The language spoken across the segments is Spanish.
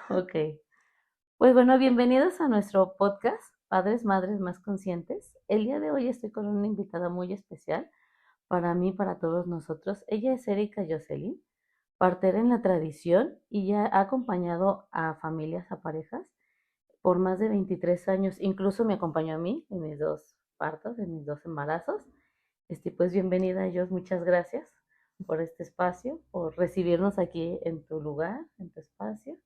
Ok. Pues bueno, bienvenidos a nuestro podcast, Padres, Madres Más Conscientes. El día de hoy estoy con una invitada muy especial para mí, para todos nosotros. Ella es Erika Jocelyn, partera en la tradición y ya ha acompañado a familias, a parejas, por más de 23 años. Incluso me acompañó a mí en mis dos partos, en mis dos embarazos. Pues bienvenida a ellos, muchas gracias por este espacio, por recibirnos aquí en tu lugar, en tu espacio.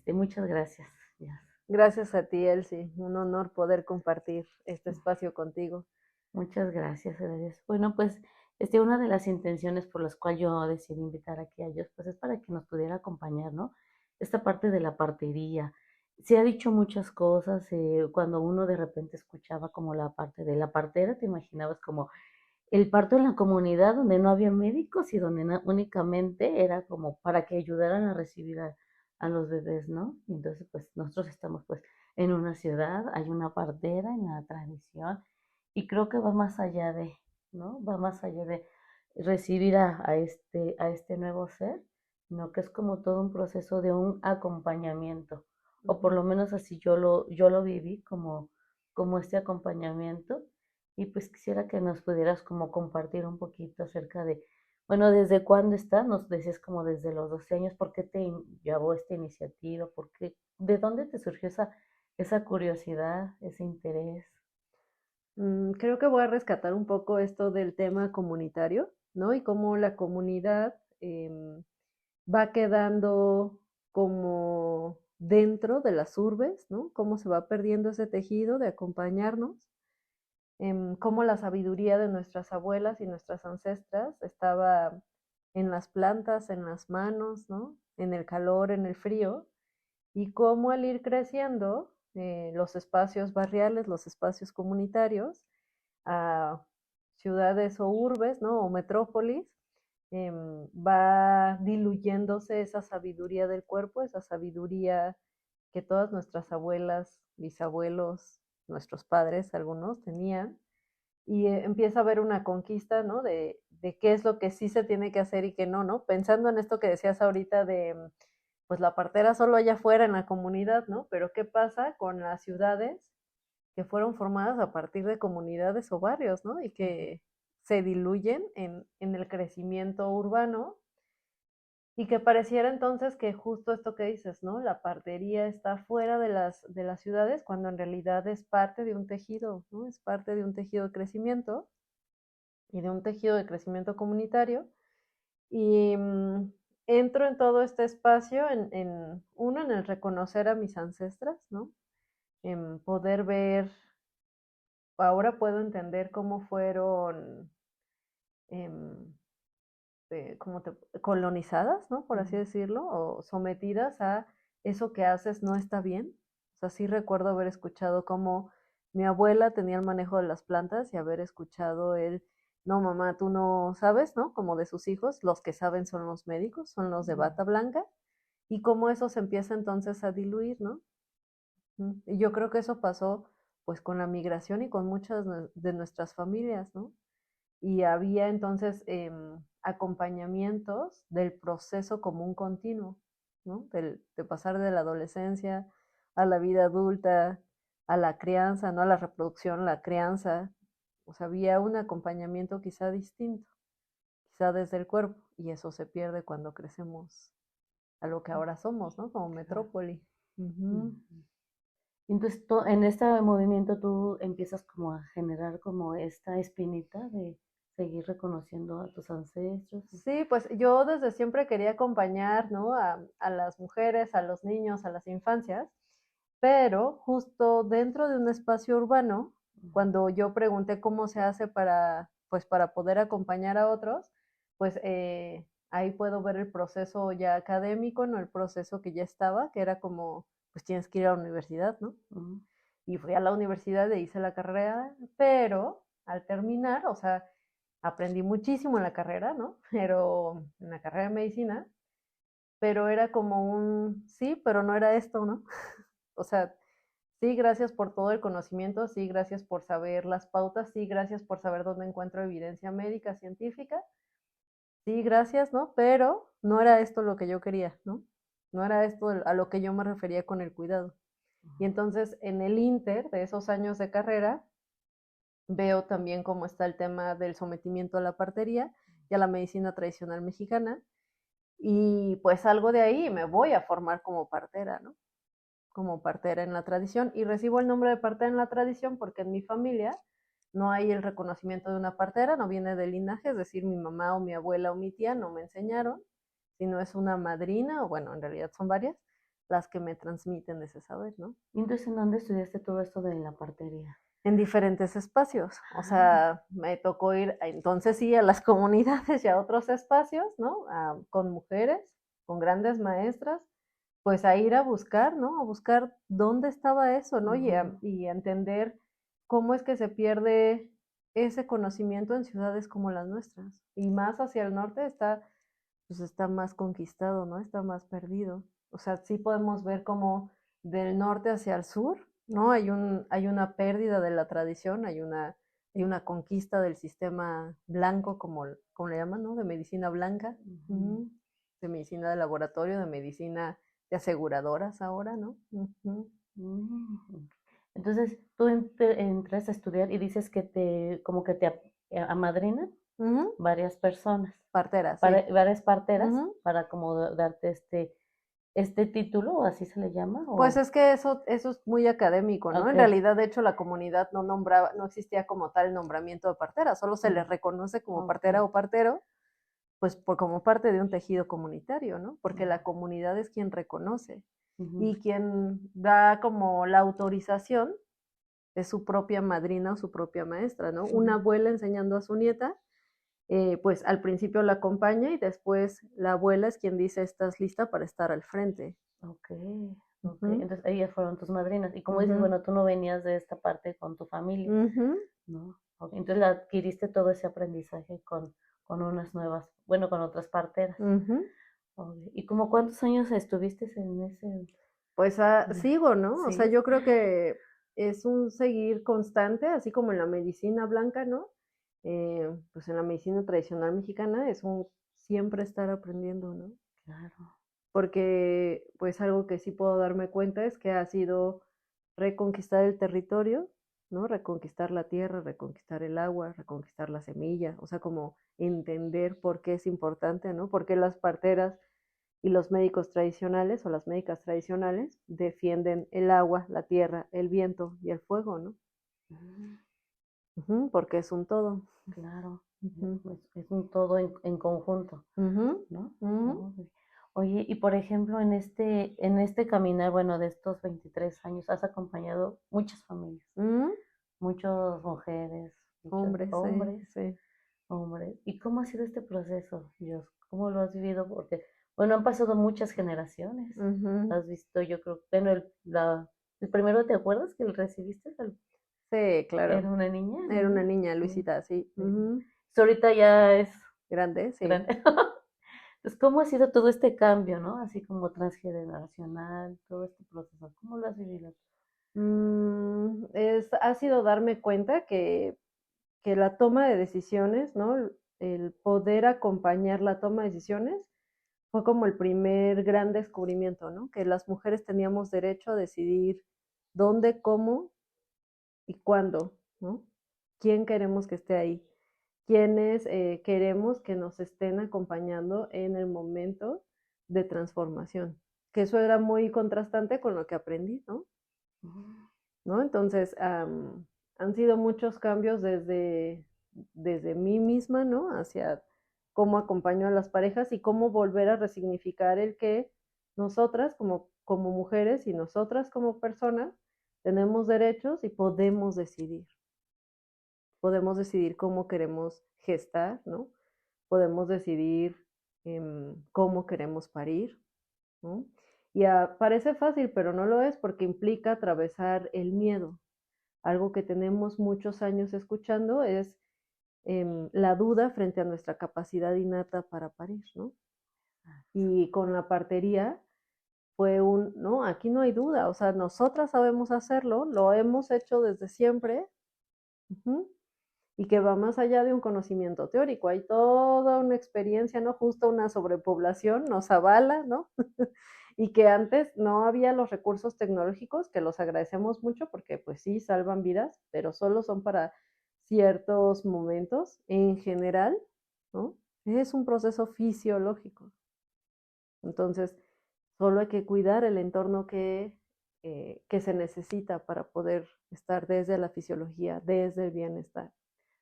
Muchas gracias. Ya. Gracias a ti, Elsie. Un honor poder compartir este espacio contigo. Muchas gracias, gracias. Bueno, pues una de las intenciones por las cuales yo decidí invitar aquí a ellos, pues es para que nos pudiera acompañar, ¿no? Esta parte de la partería. Se ha dicho muchas cosas, cuando uno de repente escuchaba como la parte de la partera, te imaginabas como el parto en la comunidad donde no había médicos y donde únicamente era como para que ayudaran a recibir a los bebés, ¿no? Y entonces, pues nosotros estamos pues en una ciudad, hay una partera en la tradición y creo que va más allá de, ¿no? Va más allá de recibir a este nuevo ser, sino que es como todo un proceso de un acompañamiento, o por Ujú. lo menos así yo lo viví como este acompañamiento. Y pues quisiera que nos pudieras como compartir un poquito acerca de, bueno, ¿desde cuándo estás? Nos decías como desde los 12 años. ¿Por qué te llevó esta iniciativa? ¿Por qué? ¿De dónde te surgió esa curiosidad, ese interés? Creo que voy a rescatar un poco esto del tema comunitario, ¿no? Y cómo la comunidad va quedando como dentro de las urbes, ¿no? Cómo se va perdiendo ese tejido de acompañarnos, cómo la sabiduría de nuestras abuelas y nuestras ancestras estaba en las plantas, en las manos, ¿no? En el calor, en el frío, y cómo al ir creciendo los espacios barriales, los espacios comunitarios, a ciudades o urbes, ¿no? O metrópolis, va diluyéndose esa sabiduría del cuerpo, esa sabiduría que todas nuestras abuelas, bisabuelos, nuestros padres, algunos tenían, y empieza a haber una conquista, ¿no? De qué es lo que sí se tiene que hacer y qué no, ¿no? Pensando en esto que decías ahorita de, pues la partera solo allá afuera en la comunidad, ¿no? Pero ¿qué pasa con las ciudades que fueron formadas a partir de comunidades o barrios, ¿no? Y que se diluyen en el crecimiento urbano y que pareciera entonces que justo esto que dices, ¿no? La partería está fuera de las ciudades cuando en realidad es parte de un tejido, ¿no? Es parte de un tejido de crecimiento y de un tejido de crecimiento comunitario. Y entro en todo este espacio uno, en el reconocer a mis ancestras, ¿no? En poder ver, ahora puedo entender cómo fueron em, como colonizadas, ¿no? Por así Ujú. decirlo, o sometidas a eso que haces no está bien. O sea, sí recuerdo haber escuchado cómo mi abuela tenía el manejo de las plantas y haber escuchado el, no, mamá, tú no sabes, ¿no? Como de sus hijos, los que saben son los médicos, son los de bata blanca, y cómo eso se empieza entonces a diluir, ¿no? Y yo creo que eso pasó pues con la migración y con muchas de nuestras familias, ¿no? Y había entonces acompañamientos del proceso como un continuo, ¿no? De pasar de la adolescencia a la vida adulta, a la crianza, ¿no? A la reproducción, la crianza. O sea, había un acompañamiento quizá distinto, quizá desde el cuerpo, y eso se pierde cuando crecemos a lo que ahora somos, ¿no? Como Claro. metrópoli. Ujú. Ujú. Entonces, en este movimiento tú empiezas como a generar como esta espinita de seguir reconociendo a tus ancestros. Sí, pues yo desde siempre quería acompañar, ¿no? A las mujeres, a los niños, a las infancias, pero justo dentro de un espacio urbano, cuando yo pregunté cómo se hace para, pues para poder acompañar a otros, pues ahí puedo ver el proceso ya académico, no el proceso que ya estaba, que era como, pues tienes que ir a la universidad, ¿no? Ujú. Y fui a la universidad e hice la carrera, pero al terminar, o sea, aprendí muchísimo en la carrera, ¿no? Pero en la carrera de medicina, pero era como un sí, pero no era esto, ¿no? O sea, sí, gracias por todo el conocimiento, sí, gracias por saber las pautas, sí, gracias por saber dónde encuentro evidencia médica, científica, sí, gracias, ¿no? Pero no era esto lo que yo quería, ¿no? no era esto a lo que yo me refería con el cuidado. Y entonces en el inter de esos años de carrera, veo también cómo está el tema del sometimiento a la partería y a la medicina tradicional mexicana, y pues salgo de ahí y me voy a formar como partera, ¿no? Como partera en la tradición, y recibo el nombre de partera en la tradición porque en mi familia no hay el reconocimiento de una partera, no viene del linaje, es decir, mi mamá o mi abuela o mi tía no me enseñaron, sino es una madrina, o bueno, en realidad son varias, las que me transmiten ese saber, ¿no? ¿Y entonces en dónde estudiaste todo esto de la partería? En diferentes espacios. O Ah, sea, me tocó ir entonces sí a las comunidades y a otros espacios, ¿no? Con mujeres, con grandes maestras, pues a ir a buscar, ¿no? A buscar dónde estaba eso, ¿no? ujú, Y a entender cómo es que se pierde ese conocimiento en ciudades como las nuestras. Y más hacia el norte está, pues está más conquistado, ¿no? Está más perdido. O sea, sí podemos ver como del norte hacia el sur, ¿no? Hay una pérdida de la tradición, hay una conquista del sistema blanco, como le llaman, ¿no? De medicina blanca, ujú. de medicina de laboratorio, de medicina de aseguradoras ahora, ¿no? Mm. Entonces, tú entras a estudiar y dices que como que te amadrinan Ujú. varias personas, Partera, sí. varias parteras, Ujú. para como darte este título, o así se le llama, Pues o, es que eso es muy académico, ¿no? ok, En realidad, de hecho, la comunidad no nombraba, no existía como tal el nombramiento de partera, solo se les reconoce como ok, partera o partero, pues como parte de un tejido comunitario, ¿no? Porque la comunidad es quien reconoce ujú, y quien da como la autorización es su propia madrina o su propia maestra, ¿no? Una ujú, abuela enseñando a su nieta, pues al principio la acompaña y después la abuela es quien dice, estás lista para estar al frente. ok, ok. Ujú, Entonces, ellas fueron tus madrinas. Y como dices, ujú, bueno, tú no venías de esta parte con tu familia, ujú, ¿no? Ok, entonces adquiriste todo ese aprendizaje con unas nuevas, bueno, con otras parteras. ujú. Ok. ¿Y como cuántos años estuviste en ese? Pues sigo, ¿no? O sea, ¿Sigues? yo creo que es un seguir constante, así como en la medicina blanca, ¿no? Pues en la medicina tradicional mexicana es un siempre estar aprendiendo, ¿no? Claro. Porque pues algo que sí puedo darme cuenta es que ha sido reconquistar el territorio, ¿no? Reconquistar la tierra, reconquistar el agua, reconquistar la semilla, o sea, como entender por qué es importante, ¿no? Por qué las parteras y los médicos tradicionales o las médicas tradicionales defienden el agua, la tierra, el viento y el fuego, ¿no? Mm, Ujú, porque es un todo. claro. Ujú, Es un todo en conjunto, ujú, ¿no? ujú, Oh, oye, y por ejemplo, en este caminar, bueno, de estos 23 años, has acompañado muchas familias, ujú. muchas mujeres, muchos Hombre, sí, hombres, sí. hombres. ¿Y cómo ha sido este proceso, Dios? ¿Cómo lo has vivido? Porque, bueno, han pasado muchas generaciones. Ujú. Has visto, yo creo, bueno, el primero, ¿te acuerdas que lo recibiste? Sí, Era claro. una niña, Era una niña. niña, Mm, Luisita, sí. sí, sí. Ujú. Ahorita ya es Grande, sí. grande. Entonces, ¿cómo ha sido todo este cambio, no? Así como transgeneracional, todo este proceso. ¿Cómo lo has vivido? Ha sido darme cuenta que la toma de decisiones, ¿no? El poder acompañar la toma de decisiones fue como el primer gran descubrimiento, ¿no? Que las mujeres teníamos derecho a decidir dónde, cómo y cuándo, ¿no? ¿Quién queremos que esté ahí? ¿Quiénes queremos que nos estén acompañando en el momento de transformación? Que eso era muy contrastante con lo que aprendí, ¿no? Mm, ¿No? Entonces, han sido muchos cambios desde mí misma, ¿no? Hacia cómo acompaño a las parejas y cómo volver a resignificar el que nosotras como mujeres y nosotras como personas tenemos derechos y podemos decidir cómo queremos gestar, ¿no? Podemos decidir cómo queremos parir, ¿no? Y parece fácil, pero no lo es porque implica atravesar el miedo. Algo que tenemos muchos años escuchando es la duda frente a nuestra capacidad innata para parir, ¿no? Y con la partería fue no, aquí no hay duda, o sea, nosotras sabemos hacerlo, lo hemos hecho desde siempre, uh-huh, y que va más allá de un conocimiento teórico, hay toda una experiencia, ¿no? Justo una sobrepoblación nos avala, ¿no? y que antes no había los recursos tecnológicos, que los agradecemos mucho porque pues sí, salvan vidas, pero solo son para ciertos momentos. En general, ¿no? Es un proceso fisiológico. Entonces, solo hay que cuidar el entorno que se necesita para poder estar desde la fisiología, desde el bienestar.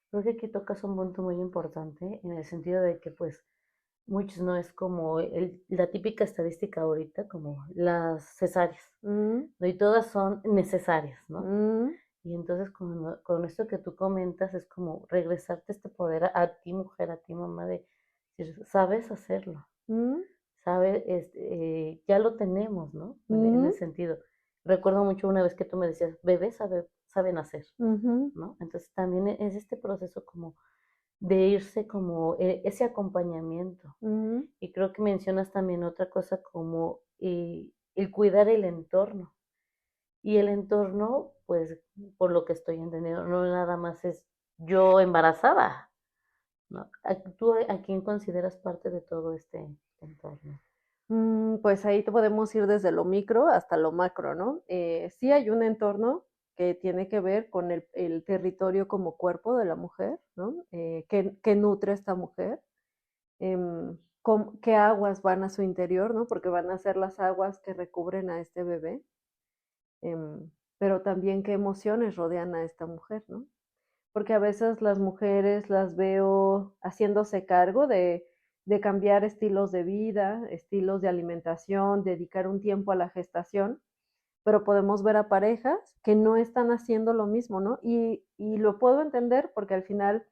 Creo que aquí tocas un punto muy importante en el sentido de que pues muchos no es como la típica estadística ahorita, como las cesáreas, Mm, ¿no? Y todas son necesarias, ¿no? mm, Y entonces con esto que tú comentas es como regresarte este poder a ti mujer, a ti mamá, de decir, sabes hacerlo, mm, sabes, ya lo tenemos, ¿no? En mm, el sentido. Recuerdo mucho una vez que tú me decías, bebés saben hacer, ujú, ¿no? Entonces también es este proceso como de irse como ese acompañamiento. ujú, Y creo que mencionas también otra cosa como el cuidar el entorno. Y el entorno, pues, por lo que estoy entendiendo, no nada más es yo embarazada, ¿no? ¿Tú a quién consideras parte de todo este entorno? Pues ahí te podemos ir desde lo micro hasta lo macro, ¿no? Sí hay un entorno que tiene que ver con el territorio como cuerpo de la mujer, ¿no? Que nutre a esta mujer, qué aguas van a su interior, ¿no? Porque van a ser las aguas que recubren a este bebé, pero también qué emociones rodean a esta mujer, ¿no? Porque a veces las mujeres las veo haciéndose cargo de cambiar estilos de vida, estilos de alimentación, dedicar un tiempo a la gestación, pero podemos ver a parejas que no están haciendo lo mismo, ¿no? Y lo puedo entender porque al final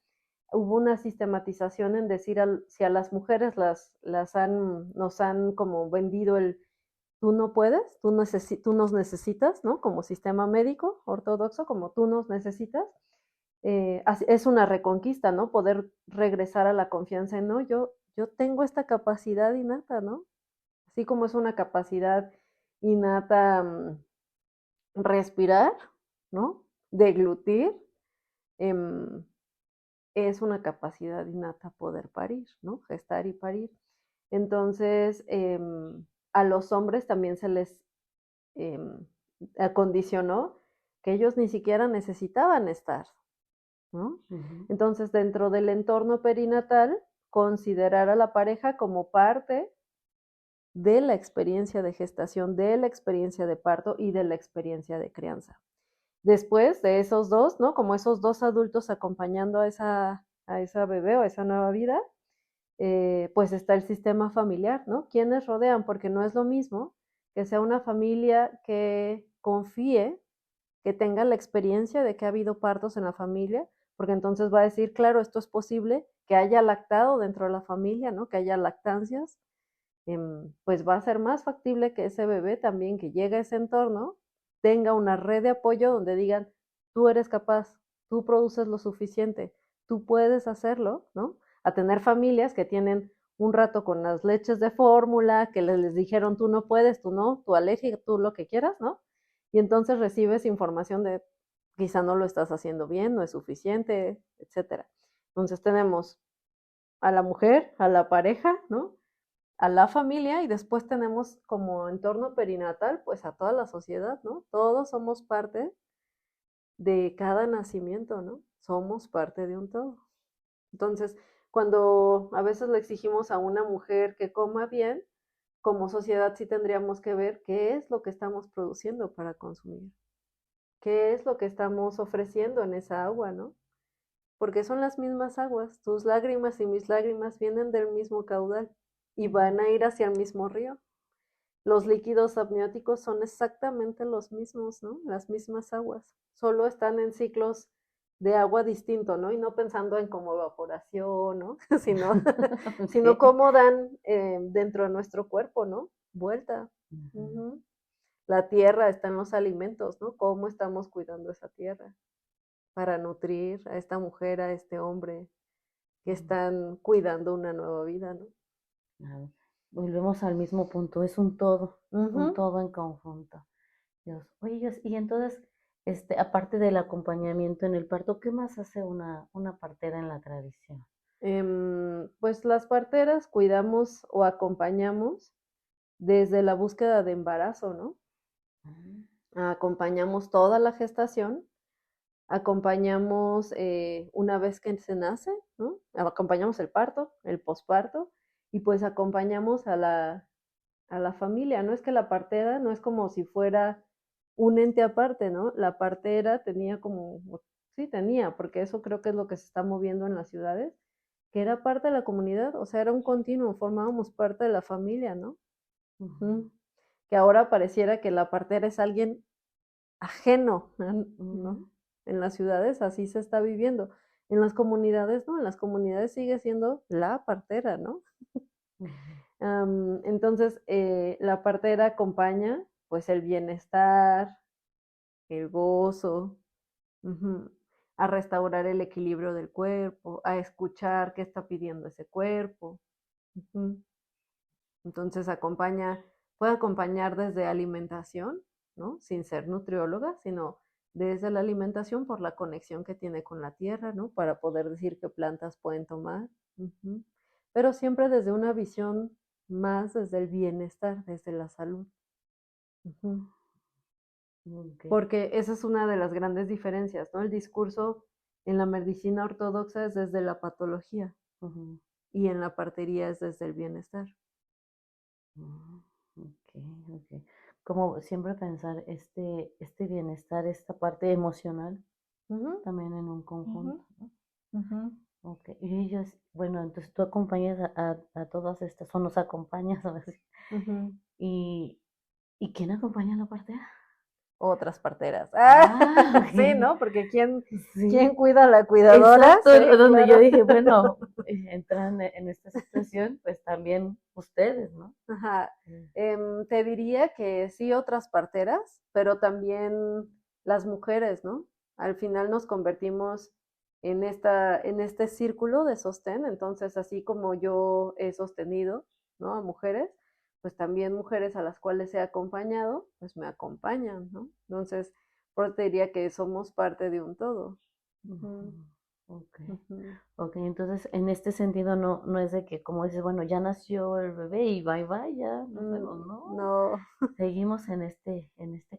hubo una sistematización en decir si a las mujeres nos han como vendido el tú no puedes, tú nos necesitas, ¿no? Como sistema médico ortodoxo, como tú nos necesitas, es una reconquista, ¿no? Poder regresar a la confianza en, no, yo tengo esta capacidad innata, ¿no? Así como es una capacidad innata respirar, ¿no? Deglutir, eh, es una capacidad innata poder parir, ¿no? Gestar y parir. Entonces, a los hombres también se les eh, acondicionó que ellos ni siquiera necesitaban estar, ¿no? Ujú. Entonces, dentro del entorno perinatal, considerar a la pareja como parte de la experiencia de gestación, de la experiencia de parto y de la experiencia de crianza. Después de esos dos, ¿no? Como esos dos adultos acompañando a esa bebé o a esa nueva vida, pues está el sistema familiar, ¿no? ¿Quiénes rodean? Porque no es lo mismo que sea una familia que confíe, que tenga la experiencia de que ha habido partos en la familia, porque entonces va a decir, claro, esto es posible, que haya lactado dentro de la familia, ¿no? Que haya lactancias, pues va a ser más factible que ese bebé también que llegue a ese entorno tenga una red de apoyo donde digan, tú eres capaz, tú produces lo suficiente, tú puedes hacerlo, ¿no? A tener familias que tienen un rato con las leches de fórmula, que les dijeron tú no puedes, tú no, tu alergia, tú lo que quieras, ¿no? Y entonces recibes información de quizá no lo estás haciendo bien, no es suficiente, etcétera. Entonces tenemos a la mujer, a la pareja, ¿no? A la familia y después tenemos como entorno perinatal, pues a toda la sociedad, ¿no? Todos somos parte de cada nacimiento, ¿no? Somos parte de un todo. Entonces, cuando a veces le exigimos a una mujer que coma bien, como sociedad sí tendríamos que ver qué es lo que estamos produciendo para consumir, qué es lo que estamos ofreciendo en esa agua, ¿no? Porque son las mismas aguas, tus lágrimas y mis lágrimas vienen del mismo caudal y van a ir hacia el mismo río. Los líquidos amnióticos son exactamente los mismos, ¿no? Las mismas aguas, solo están en ciclos de agua distinto, ¿no? Y no pensando en como evaporación, ¿no? sino, sino Sí. cómo dan dentro de nuestro cuerpo, ¿no? Vuelta. Ujú. Uh-huh. La tierra está en los alimentos, ¿no? ¿Cómo estamos cuidando esa tierra para nutrir a esta mujer, a este hombre que están cuidando una nueva vida, ¿no? Claro. Volvemos al mismo punto, es un Uh-huh. todo en conjunto. Dios. Oye, Dios, y entonces, aparte del acompañamiento en el parto, ¿qué más hace una partera en la tradición? Pues las parteras cuidamos o acompañamos desde la búsqueda de embarazo, ¿no? Acompañamos toda la gestación, acompañamos una vez que se nace, ¿no? Acompañamos el parto, el posparto, y pues acompañamos a la familia. No es que la partera no es como si fuera un ente aparte, ¿no? La partera tenía como, sí tenía, porque eso creo que es lo que se está moviendo en las ciudades, que era parte de la comunidad, o sea, era un continuo, formábamos parte de la familia, ¿no? Que ahora pareciera que la partera es alguien ajeno, ¿no? En las ciudades así se está viviendo. En las comunidades, no, en las comunidades sigue siendo la partera, ¿no? Entonces, la partera acompaña pues el bienestar, el gozo, a restaurar el equilibrio del cuerpo, a escuchar qué está pidiendo ese cuerpo. Entonces puede acompañar desde alimentación, ¿no? Sin ser nutrióloga, sino desde la alimentación por la conexión que tiene con la tierra, ¿no? Para poder decir qué plantas pueden tomar. Pero siempre desde una visión más desde el bienestar, desde la salud. Okay. Porque esa es una de las grandes diferencias, ¿no? El discurso en la medicina ortodoxa es desde la patología y en la partería es desde el bienestar. Okay. Como siempre pensar este bienestar, esta parte emocional, también en un conjunto, ¿no? Okay. Y ellos, bueno, entonces tú acompañas a todas estas, o nos acompañas a veces. ¿Y quién acompaña a la partera? Otras parteras. Okay. Sí, ¿no? Porque ¿quién cuida a la cuidadora? Exacto, sí, donde claro. Yo dije, bueno, entran en esta situación, pues también ustedes, ¿no? Ajá. Te diría que sí, otras parteras, pero también las mujeres, ¿no? Al final nos convertimos en este círculo de sostén, entonces así como yo he sostenido, ¿no? A mujeres, pues también mujeres a las cuales he acompañado, pues me acompañan, ¿no? Entonces, por eso te diría que somos parte de un todo. Okay, entonces en este sentido no es de que, como dices, bueno, ya nació el bebé y bye, ya nos vemos, ¿no? No. Seguimos en este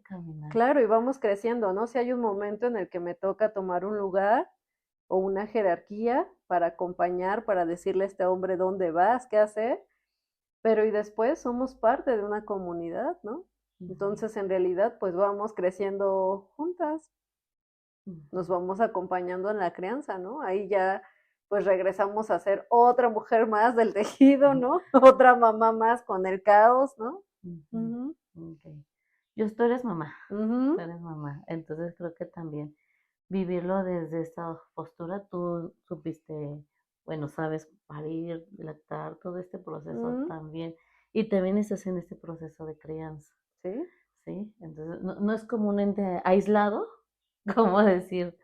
caminar. Claro, y vamos creciendo, ¿no? Si hay un momento en el que me toca tomar un lugar o una jerarquía para acompañar, para decirle a este hombre dónde vas, qué hacer, pero y después somos parte de una comunidad, ¿no? Entonces, en realidad, pues vamos creciendo juntas, nos vamos acompañando en la crianza, ¿no? Ahí ya, pues regresamos a ser otra mujer más del tejido, ¿no? Otra mamá más con el caos, ¿no? Okay. Tú eres mamá, tú eres mamá, entonces creo que también vivirlo desde esta postura, tú supiste, bueno, sabes parir, lactar, todo este proceso también, y también estás en este proceso de crianza. Sí, entonces no es como un ente aislado, como decir,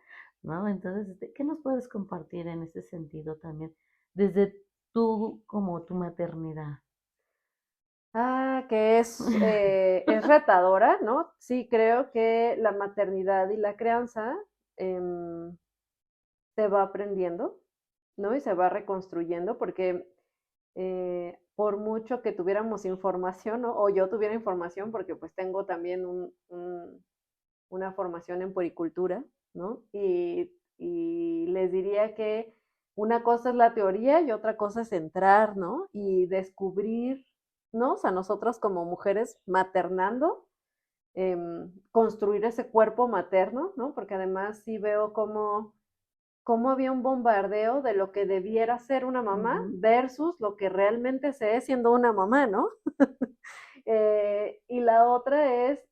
¿no? Entonces, ¿qué nos puedes compartir en ese sentido también, desde tú como tu maternidad? Que es retadora, ¿no? Sí, creo que la maternidad y la crianza se va aprendiendo, ¿no? Y se va reconstruyendo porque por mucho que tuviéramos información, ¿no? O yo tuviera información, porque pues tengo también una formación en puericultura, ¿no? Y les diría que una cosa es la teoría y otra cosa es entrar, ¿no? Y descubrir, ¿no? O sea, nosotros como mujeres maternando, construir ese cuerpo materno, ¿no? Porque además sí veo cómo había un bombardeo de lo que debiera ser una mamá versus lo que realmente se es siendo una mamá, ¿no? Y la otra es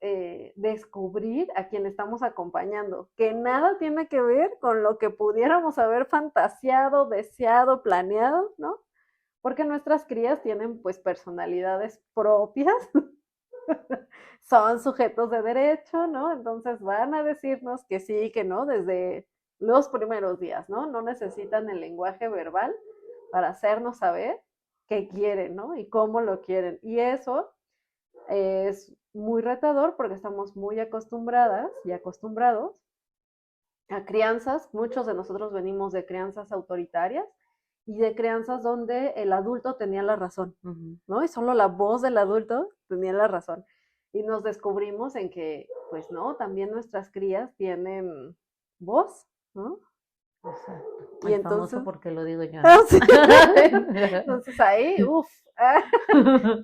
descubrir a quien estamos acompañando, que nada tiene que ver con lo que pudiéramos haber fantaseado, deseado, planeado, ¿no? Porque nuestras crías tienen pues personalidades propias, son sujetos de derecho, ¿no? Entonces van a decirnos que sí, que no, desde los primeros días, ¿no? No necesitan el lenguaje verbal para hacernos saber qué quieren, ¿no? Y cómo lo quieren. Y eso es muy retador porque estamos muy acostumbradas y acostumbrados a crianzas. Muchos de nosotros venimos de crianzas autoritarias y de crianzas donde el adulto tenía la razón, Ujú. ¿no? Y solo la voz del adulto tenía la razón. Y nos descubrimos en que, pues no, también nuestras crías tienen voz, ¿no? Exacto. Y El famoso entonces, porque lo digo yo, ¿no? sí, entonces ahí, uff,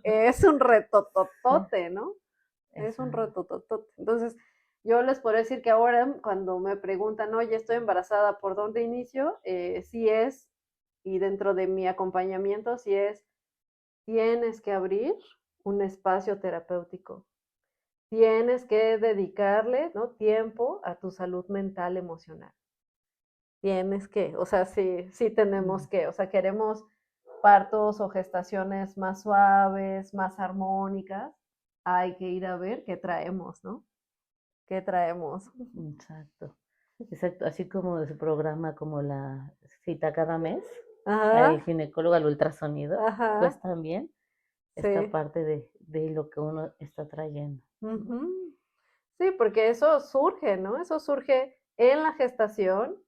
es un retototote, ¿no? Es un Exacto. retototote. Entonces, yo les puedo decir que ahora, cuando me preguntan, oye, estoy embarazada, ¿por dónde inicio? Sí es, y dentro de mi acompañamiento, sí es, tienes que abrir un espacio terapéutico. Tienes que dedicarle, ¿no?, tiempo a tu salud mental, emocional. Tienes que, o sea, sí tenemos Mm. que, o sea, queremos partos o gestaciones más suaves, más armónicas, hay que ir a ver qué traemos, ¿no? ¿Qué traemos? Exacto. Exacto. Así como de su programa, como la cita cada mes, al Ajá, ginecólogo, al ultrasonido, pues ajá, también esta sí. parte de lo que uno está trayendo, ¿no? Ujú. Sí, porque eso surge, ¿no? Eso surge en la gestación,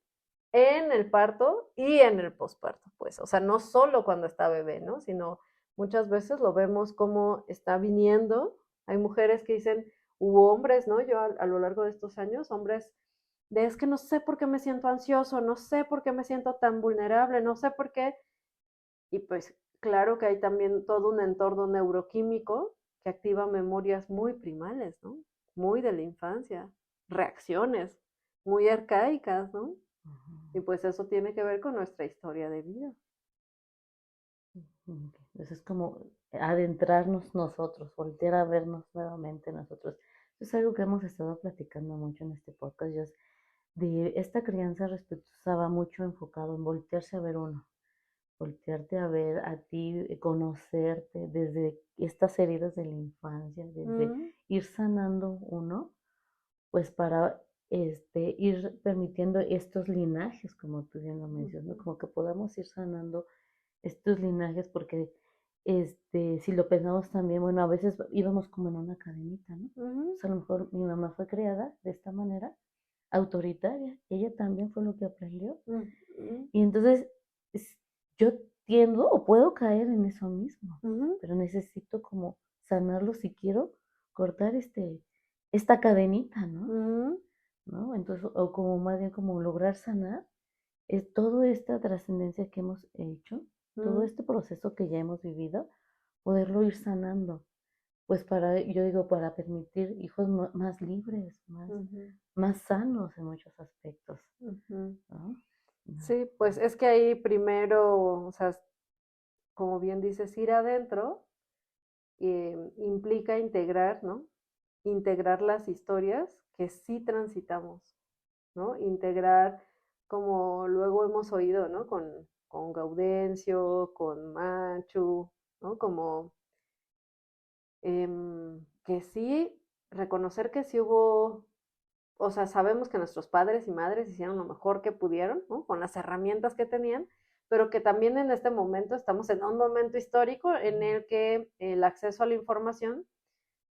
en el parto y en el posparto, pues. O sea, no solo cuando está bebé, ¿no? Sino muchas veces lo vemos como está viniendo. Hay mujeres que dicen, hubo hombres, ¿no? Yo a lo largo de estos años, hombres de es que no sé por qué me siento ansioso, no sé por qué me siento tan vulnerable, no sé por qué. Y pues claro que hay también todo un entorno neuroquímico que activa memorias muy primales, ¿no? Muy de la infancia, reacciones muy arcaicas, ¿no? Y Ujú. pues eso tiene que ver con nuestra historia de vida. Ujú. Entonces es como adentrarnos nosotros, voltear a vernos nuevamente nosotros. Es algo que hemos estado platicando mucho en este podcast, Jess, de esta crianza respetuosa va mucho enfocado en voltearse a ver uno, voltearte a ver a ti, conocerte desde estas heridas de la infancia, desde Mm, ir sanando uno, pues para ir permitiendo estos linajes, como tú bien lo mencionas, ¿no? ujú, Como que podamos ir sanando estos linajes, porque si lo pensamos también, bueno, a veces íbamos como en una cadenita, ¿no? ujú, Pues a lo mejor mi mamá fue criada de esta manera, autoritaria, ella también fue lo que aprendió. ujú, Y entonces es- yo tiendo o puedo caer en eso mismo, ujú, pero necesito como sanarlo si quiero cortar esta cadenita, ¿no? ujú, ¿No? Entonces, o como más bien como lograr sanar es toda esta trascendencia que hemos hecho, todo ujú, este proceso que ya hemos vivido, poderlo ir sanando, pues para, yo digo, para permitir hijos más libres, ujú, más sanos en muchos aspectos, ujú. ¿no? No. Sí, pues es que ahí primero, o sea, como bien dices, ir adentro implica integrar, ¿no? Integrar las historias que sí transitamos, ¿no? Integrar, como luego hemos oído, ¿no? Con Gaudencio, con Machu, ¿no? Como que sí, reconocer que sí hubo, o sea, sabemos que nuestros padres y madres hicieron lo mejor que pudieron, ¿no? Con las herramientas que tenían, pero que también en este momento estamos en un momento histórico en el que el acceso a la información,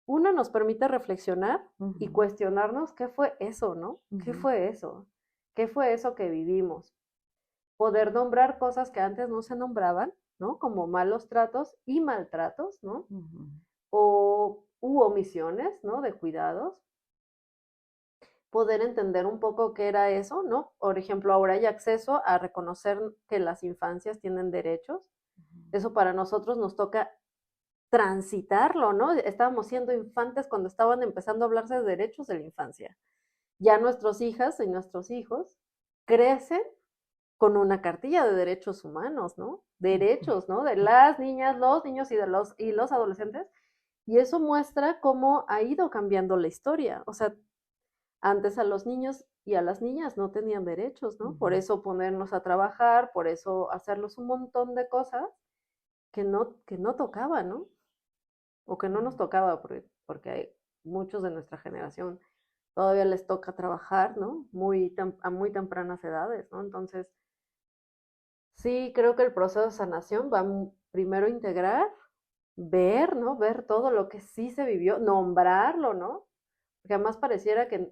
uno nos permite reflexionar y Ujú, cuestionarnos qué fue eso, ¿no? ¿Qué ujú, fue eso? ¿Qué fue eso que vivimos? Poder nombrar cosas que antes no se nombraban, ¿no? Como malos tratos y maltratos, ¿no? ujú, O omisiones, ¿no? De cuidados. Poder entender un poco qué era eso, ¿no? Por ejemplo, ahora hay acceso a reconocer que las infancias tienen derechos. ujú, Eso para nosotros nos toca transitarlo, ¿no? Estábamos siendo infantes cuando estaban empezando a hablarse de derechos de la infancia. Ya nuestras hijas y nuestros hijos crecen con una cartilla de derechos humanos, ¿no? ujú, Derechos, ¿no? De las niñas, los niños y los adolescentes. Y eso muestra cómo ha ido cambiando la historia. O sea, antes a los niños y a las niñas no tenían derechos, ¿no? Por ujú, eso ponernos a trabajar, por eso hacerlos un montón de cosas que no tocaba, ¿no? O que no nos tocaba, porque hay muchos de nuestra generación todavía les toca trabajar, ¿no? A muy tempranas edades, ¿no? Entonces, sí, creo que el proceso de sanación va primero a integrar, ver, ¿no? Ver todo lo que sí se vivió, nombrarlo, ¿no? Porque además pareciera que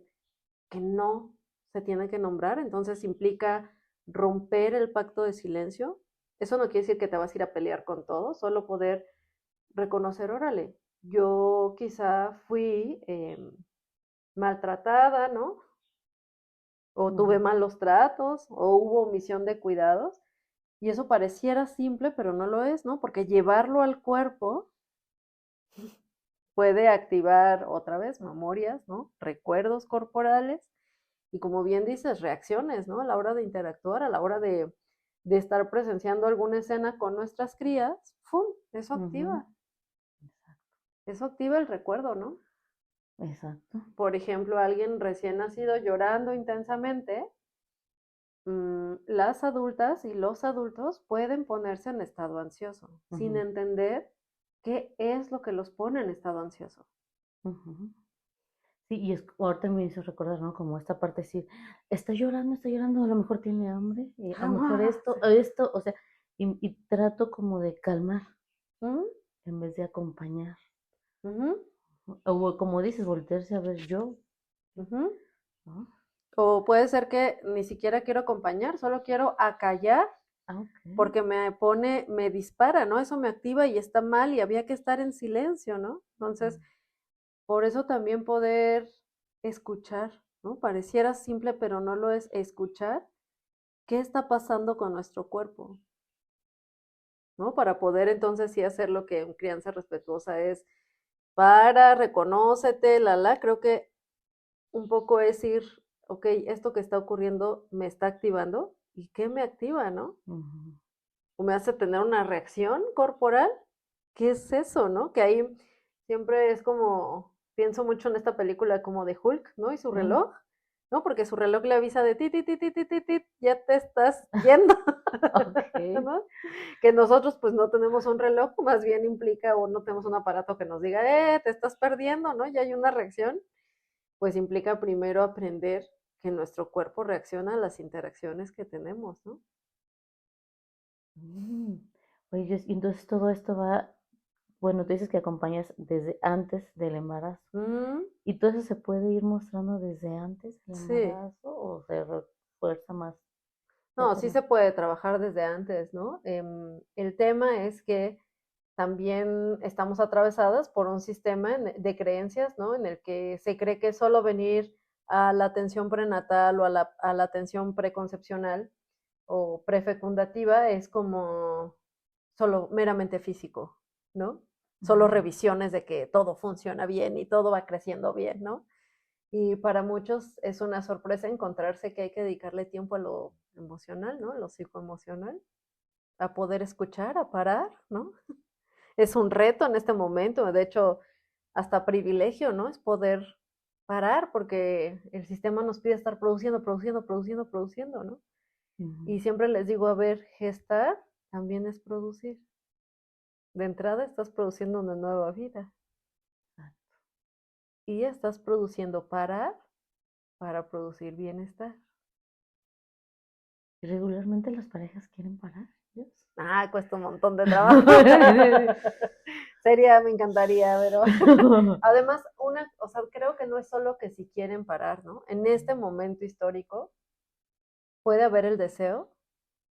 no se tiene que nombrar, entonces implica romper el pacto de silencio, Eso no quiere decir que te vas a ir a pelear con todo, solo poder reconocer, órale, yo quizá fui maltratada, ¿no? O tuve malos tratos, o hubo omisión de cuidados, y eso pareciera simple, pero no lo es, ¿no? Porque llevarlo al cuerpo puede activar otra vez memorias, ¿no? Recuerdos corporales, y como bien dices, reacciones, ¿no? A la hora de interactuar, a la hora de estar presenciando alguna escena con nuestras crías, ¡fum! Ujú. Exacto. Eso activa el recuerdo, ¿no? Exacto. Por ejemplo, alguien recién nacido llorando intensamente, las adultas y los adultos pueden ponerse en estado ansioso, sin Ujú, entender qué es lo que los pone en estado ansioso. ujú. Sí, y es, ahorita me hizo recordar, ¿no? Como esta parte de decir, está llorando, a lo mejor tiene hambre, a lo mejor esto, o sea, y trato como de calmar ¿Mm? en vez de acompañar. Ujú, O como dices, voltearse a ver yo, ujú. ¿no? O puede ser que ni siquiera quiero acompañar, solo quiero acallar Ah, ok. porque me dispara, ¿no? Eso me activa y está mal y había que estar en silencio, ¿no? Entonces, por eso también poder escuchar, ¿no? Pareciera simple, pero no lo es, escuchar qué está pasando con nuestro cuerpo, ¿no? Para poder entonces sí hacer lo que un crianza respetuosa es, para, reconócete, creo que un poco es ir, ok, esto que está ocurriendo me está activando, ¿y qué me activa, no? Ujú, O me hace tener una reacción corporal, ¿qué es eso, no? Que ahí siempre es como, pienso mucho en esta película como de Hulk, ¿no? Y su mm, reloj, ¿no? Porque su reloj le avisa de ti, ti, ti, ti, ti, ti, ti, ya te estás yendo, ok. ¿no? Que nosotros pues no tenemos un reloj, más bien implica o no tenemos un aparato que nos diga, te estás perdiendo, ¿no? Ya hay una reacción, pues implica primero aprender que nuestro cuerpo reacciona a las interacciones que tenemos, ¿no? Mm. Oye, y entonces todo esto va, bueno, tú dices que acompañas desde antes del embarazo. Mm, ¿Y todo eso se puede ir mostrando desde antes del sí, embarazo o se refuerza más ya no, sí cuando? se puede trabajar desde antes, ¿no? El tema es que también estamos atravesadas por un sistema de creencias, ¿no? En el que se cree que solo venir a la atención prenatal o a la atención preconcepcional o prefecundativa es como solo meramente físico, ¿no? Solo Ujú, revisiones de que todo funciona bien y todo va creciendo bien, ¿no? Y para muchos es una sorpresa encontrarse que hay que dedicarle tiempo a lo emocional, ¿no? A lo psicoemocional, a poder escuchar, a parar, ¿no? Es un reto en este momento, de hecho, hasta privilegio, ¿no? Es poder parar porque el sistema nos pide estar produciendo, produciendo, produciendo, produciendo, ¿no? ujú. Y siempre les digo, a ver, gestar también es producir. De entrada estás produciendo una nueva vida y estás produciendo parar para producir bienestar. ¿Y regularmente las parejas quieren parar? ¿Dios? Ah, cuesta un montón de trabajo. Sería, me encantaría, pero además, o sea, creo que no es solo que si quieren parar, ¿no? En este momento histórico puede haber el deseo,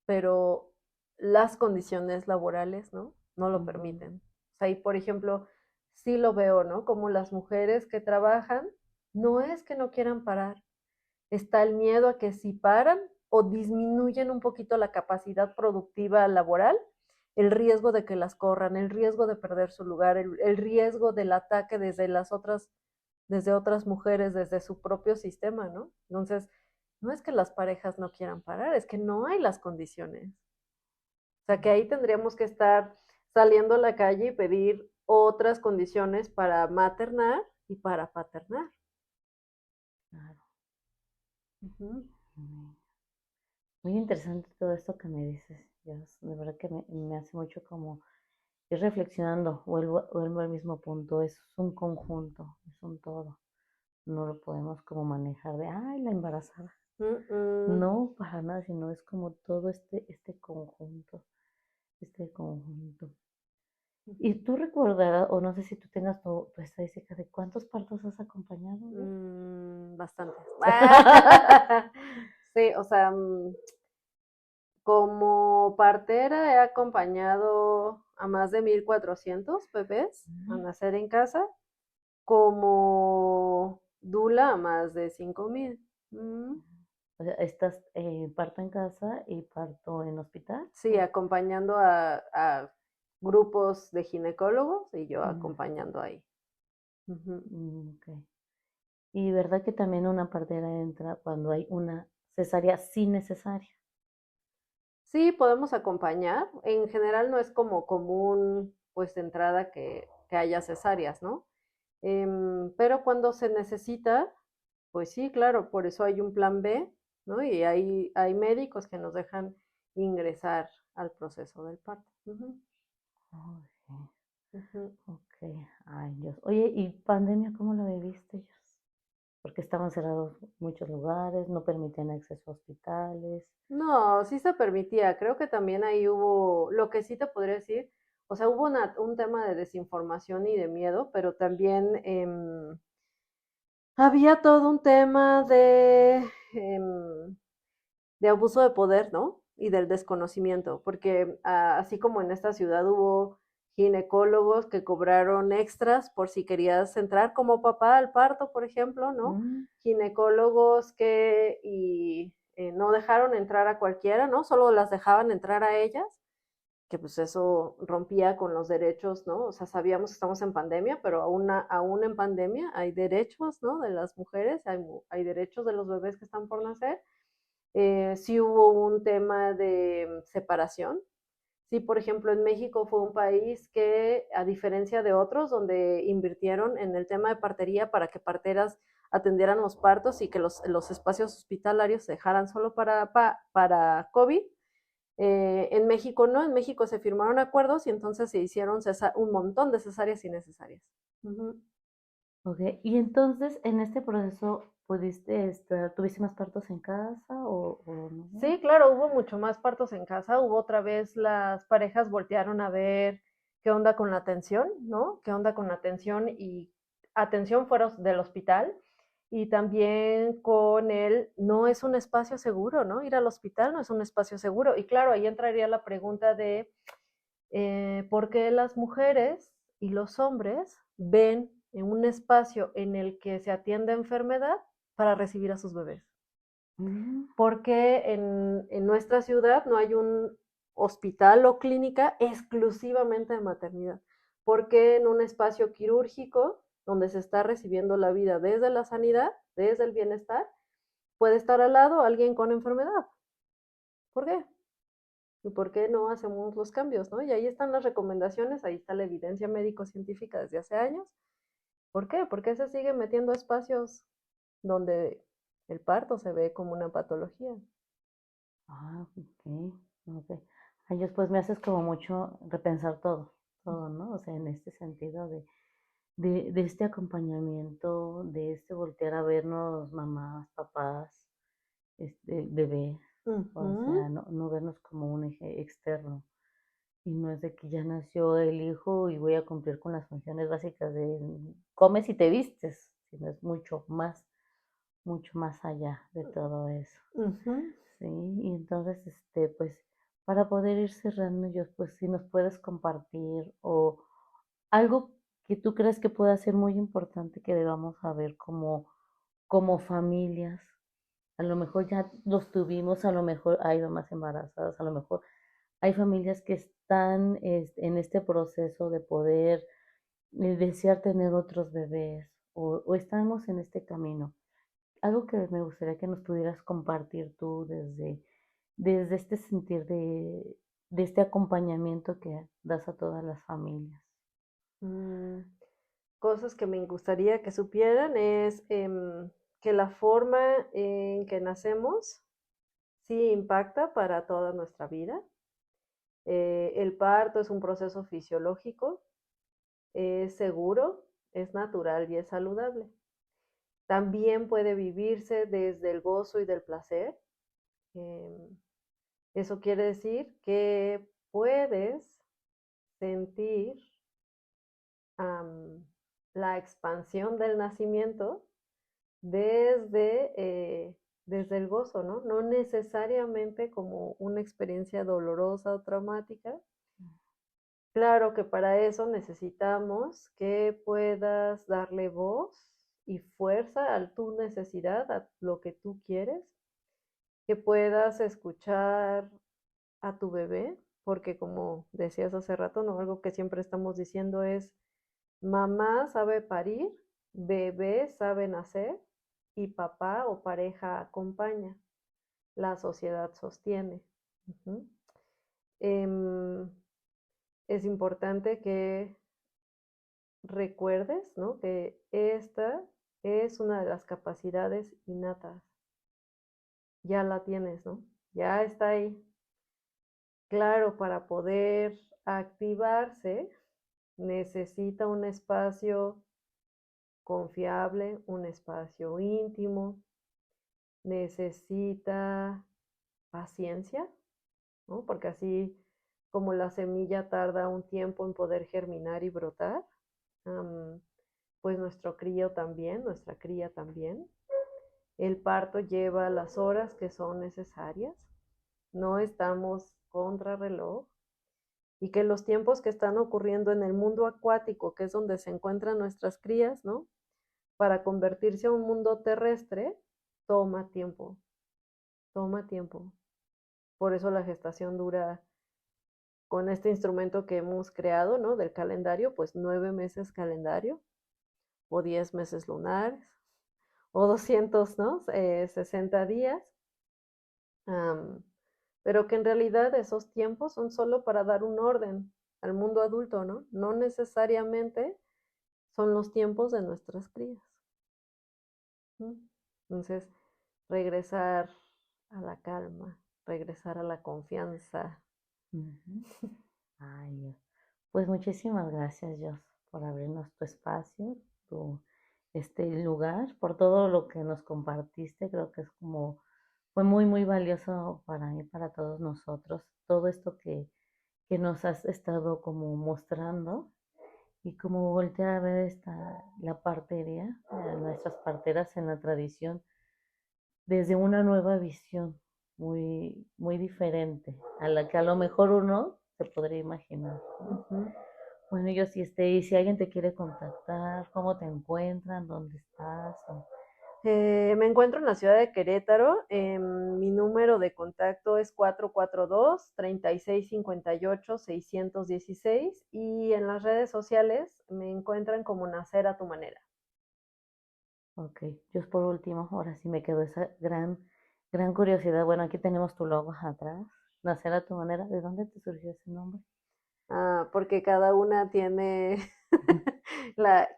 pero las condiciones laborales, ¿no? No lo Ujú, permiten. O sea, y por ejemplo, sí lo veo, ¿no? Como las mujeres que trabajan, no es que no quieran parar, está el miedo a que si paran o disminuyen un poquito la capacidad productiva laboral, el riesgo de que las corran, el riesgo de perder su lugar, el riesgo del ataque desde otras mujeres, desde su propio sistema, ¿no? Entonces, no es que las parejas no quieran parar, es que no hay las condiciones. O sea, que ahí tendríamos que estar saliendo a la calle y pedir otras condiciones para maternar y para paternar. claro. Uh -huh. Mm. Muy interesante todo esto que me dices, Dios. De verdad que me hace mucho como ir reflexionando, vuelvo al mismo punto, es un conjunto, es un todo. No lo podemos como manejar de, ay, la embarazada. No, para nada, sino es como todo este conjunto, este conjunto. Y tú recordarás, o no sé si tú tengas tu estadística de cuántos partos has acompañado, ¿no? Bastantes. Sí, o sea, Como partera he acompañado a más de 1,400 bebés a Ujú. nacer en casa, como dula a más de 5,000. O sea, estás parto en casa y parto en hospital. Sí, acompañando a grupos de ginecólogos y yo Mm, acompañando ahí. Ujú. ok. Y verdad que también una partera entra cuando hay una cesárea sin necesaria. Sí, podemos acompañar. En general no es como común, pues, de entrada que haya cesáreas, ¿no? Pero cuando se necesita, pues sí, claro, por eso hay un plan B, ¿no? Y hay médicos que nos dejan ingresar al proceso del parto. Ujú, Ok, ujú. ok. Ay, Dios. Oye, ¿y pandemia cómo la viviste, ellos? Porque estaban cerrados muchos lugares, no permitían acceso a hospitales. No, sí se permitía. Creo que también ahí hubo, lo que sí te podría decir, o sea, hubo un tema de desinformación y de miedo, pero también había todo un tema de abuso de poder, ¿no? Y del desconocimiento, porque así como en esta ciudad hubo ginecólogos que cobraron extras por si querías entrar como papá al parto, por ejemplo, ¿no? Mm, Ginecólogos no dejaron entrar a cualquiera, ¿no? Solo las dejaban entrar a ellas, que pues eso rompía con los derechos, ¿no? O sea, sabíamos que estamos en pandemia, pero aún en pandemia hay derechos, ¿no? De las mujeres, hay derechos de los bebés que están por nacer. Sí hubo un tema de separación. Sí, por ejemplo, en México fue un país que, a diferencia de otros, donde invirtieron en el tema de partería para que parteras atendieran los partos y que los espacios hospitalarios se dejaran solo para COVID. En México no, en México se firmaron acuerdos y entonces se hicieron un montón de cesáreas innecesarias. Ujú. ok. Y entonces, en este proceso, ¿pudiste estar, tuviste más partos en casa o no? Sí, claro, hubo mucho más partos en casa, hubo otra vez las parejas voltearon a ver qué onda con la atención, ¿no? ¿Qué onda con la atención y atención fuera del hospital? Y también con no es un espacio seguro, ¿no? Ir al hospital no es un espacio seguro. Y claro, ahí entraría la pregunta de por qué las mujeres y los hombres ven en un espacio en el que se atiende enfermedad para recibir a sus bebés. Mm, Porque en nuestra ciudad no hay un hospital o clínica exclusivamente de maternidad, porque en un espacio quirúrgico donde se está recibiendo la vida desde la sanidad, desde el bienestar, puede estar al lado alguien con enfermedad. ¿Por qué? ¿Y por qué no hacemos los cambios? ¿No? Y ahí están las recomendaciones, ahí está la evidencia médico-científica desde hace años. ¿Por qué? Porque se sigue metiendo espacios donde el parto se ve como una patología. ok, ok. Ay, Dios, pues me haces como mucho repensar todo, todo, ¿no? O sea, en este sentido de este acompañamiento, de este voltear a vernos mamás, papás, bebés, o sea, Ujú. no vernos como un eje externo. Y no es de que ya nació el hijo y voy a cumplir con las funciones básicas de comes y te vistes, sino es mucho más allá de todo eso. Ujú. Sí, y entonces, pues, para poder ir cerrando, yo, pues, si nos puedes compartir o algo que tú creas que pueda ser muy importante que debamos saber como familias. A lo mejor ya los tuvimos, a lo mejor hay mamás embarazadas, a lo mejor hay familias que están en este proceso de poder desear tener otros bebés o estamos en este camino. Algo que me gustaría que nos pudieras compartir tú desde este sentir de este acompañamiento que das a todas las familias. Mm, Cosas que me gustaría que supieran es que la forma en que nacemos sí impacta para toda nuestra vida. El parto es un proceso fisiológico, es seguro, es natural y es saludable. También puede vivirse desde el gozo y del placer. Em, Eso quiere decir que puedes sentir am, la expansión del nacimiento desde desde el gozo, ¿no? No necesariamente como una experiencia dolorosa o traumática. Claro que para eso necesitamos que puedas darle voz y fuerza a tu necesidad, a lo que tú quieres, que puedas escuchar a tu bebé, porque como decías hace rato, ¿no? Algo que siempre estamos diciendo es, mamá sabe parir, bebé sabe nacer y papá o pareja acompaña, la sociedad sostiene. Ujú. Em, es importante que recuerdes, ¿no? Que esta es una de las capacidades innatas. Ya la tienes, ¿no? Ya está ahí. Claro, para poder activarse necesita un espacio confiable, un espacio íntimo, necesita paciencia, ¿no? Porque así como la semilla tarda un tiempo en poder germinar y brotar, pues nuestra cría también. El parto lleva las horas que son necesarias, no estamos contra reloj y que los tiempos que están ocurriendo en el mundo acuático, que es donde se encuentran nuestras crías, ¿no? Para convertirse a un mundo terrestre, toma tiempo, toma tiempo. Por eso la gestación dura con este instrumento que hemos creado, ¿no? Del calendario, pues 9 meses calendario o 10 meses lunares o 200, ¿no? 60 días. Um, pero que en realidad esos tiempos son solo para dar un orden al mundo adulto, ¿no? No necesariamente son los tiempos de nuestras crías. ¿No? Entonces, regresar a la calma, regresar a la confianza. Ujú. Ay, Dios. Pues muchísimas gracias, Dios, por abrirnos tu espacio, tu este lugar, por todo lo que nos compartiste. Creo que es como, fue muy, muy valioso para mí, para todos nosotros, todo esto que nos has estado como mostrando y como voltear a ver la partería, nuestras parteras en la tradición, desde una nueva visión, muy, muy diferente a la que a lo mejor uno se podría imaginar, ¿no? Ujú. Bueno, yo sí, y si alguien te quiere contactar, ¿cómo te encuentran? ¿Dónde estás? Me encuentro en la ciudad de Querétaro. Mi número de contacto es 442-3658-616 y en las redes sociales me encuentran como Nacer a tu manera. Ok, yo por último, ahora sí me quedó esa gran, gran curiosidad. Bueno, aquí tenemos tu logo atrás, Nacer a tu manera. ¿De dónde te surgió ese nombre? Porque cada una tiene,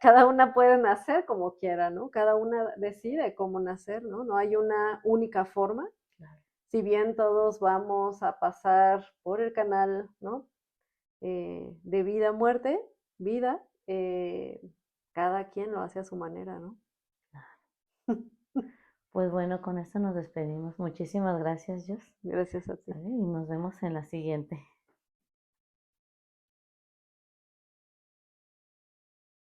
cada una puede nacer como quiera, ¿no? Cada una decide cómo nacer, ¿no? No hay una única forma. Claro. Si bien todos vamos a pasar por el canal, ¿no? De vida a muerte, vida, cada quien lo hace a su manera, ¿no? Pues bueno, con esto nos despedimos. Muchísimas gracias, Jos. Gracias a ti. ¿Sale? Y nos vemos en la siguiente.